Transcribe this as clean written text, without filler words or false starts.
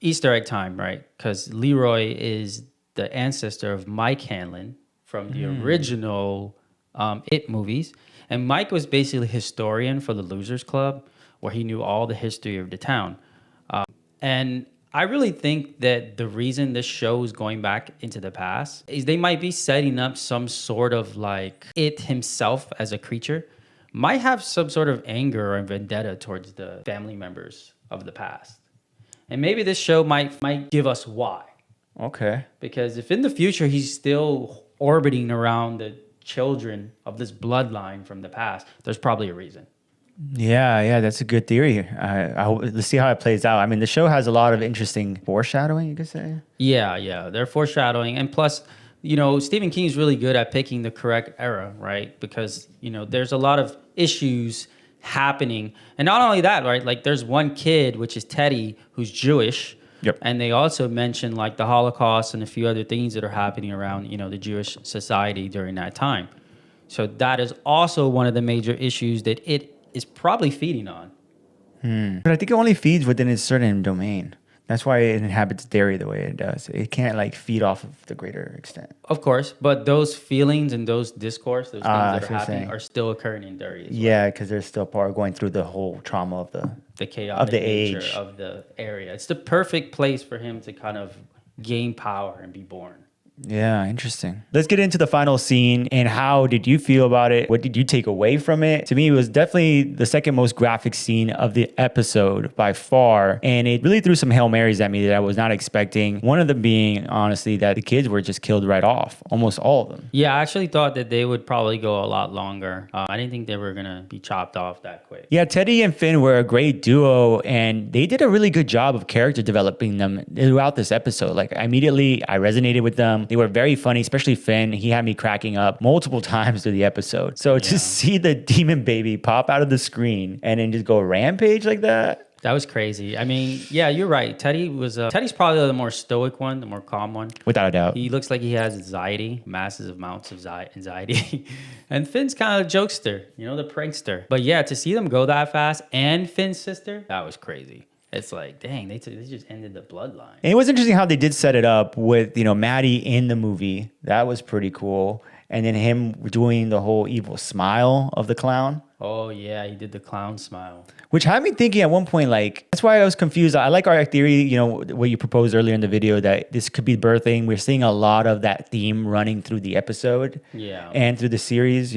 Easter egg time, right? Because Leroy is the ancestor of Mike Hanlon from the original It movies. And Mike was basically a historian for the Losers Club, where he knew all the history of the town. And I really think that the reason this show is going back into the past is they might be setting up some sort of like it himself as a creature might have some sort of anger or vendetta towards the family members of the past. And maybe this show might give us why. Okay. Because if in the future he's still orbiting around the children of this bloodline from the past, there's probably a reason. Yeah, that's a good theory. Let's see how it plays out. I mean, the show has a lot of interesting foreshadowing, you could say. Yeah, they're foreshadowing. And plus, Stephen King's really good at picking the correct era, right? Because, there's a lot of issues happening. And not only that, right? Like there's one kid, which is Teddy, who's Jewish. Yep. And they also mention like the Holocaust and a few other things that are happening around, the Jewish society during that time. So that is also one of the major issues that it is probably feeding on. But I think it only feeds within its certain domain. That's why it inhabits Derry the way it does. It can't like feed off of the greater extent. Of course, but those feelings and those discourse, those things that are happening saying. Are still occurring in Derry as well. Yeah, because they're still going through the whole trauma of the chaotic of the nature age of the area. It's the perfect place for him to kind of gain power and be born. Yeah, interesting. Let's get into the final scene and how did you feel about it? What did you take away from it? To me, it was definitely the second most graphic scene of the episode by far. And it really threw some Hail Marys at me that I was not expecting. One of them being, honestly, that the kids were just killed right off. Almost all of them. Yeah, I actually thought that they would probably go a lot longer. I didn't think they were going to be chopped off that quick. Yeah, Teddy and Finn were a great duo and they did a really good job of character developing them throughout this episode. Like immediately, I resonated with them. They were very funny, especially Finn. He had me cracking up multiple times through the episode. So to see the demon baby pop out of the screen and then just go rampage like that. That was crazy. I mean, yeah, you're right. Teddy's probably the more stoic one, the more calm one. Without a doubt. He looks like he has anxiety, massive amounts of anxiety. And Finn's kind of a jokester, the prankster. But yeah, to see them go that fast and Finn's sister, that was crazy. It's like, dang, they just ended the bloodline. And it was interesting how they did set it up with, Maddie in the movie. That was pretty cool. And then him doing the whole evil smile of the clown. Oh, yeah, he did the clown smile. Which had me thinking at one point, like, that's why I was confused. I like our theory, what you proposed earlier in the video, that this could be birthing. We're seeing a lot of that theme running through the episode. Yeah. And through the series,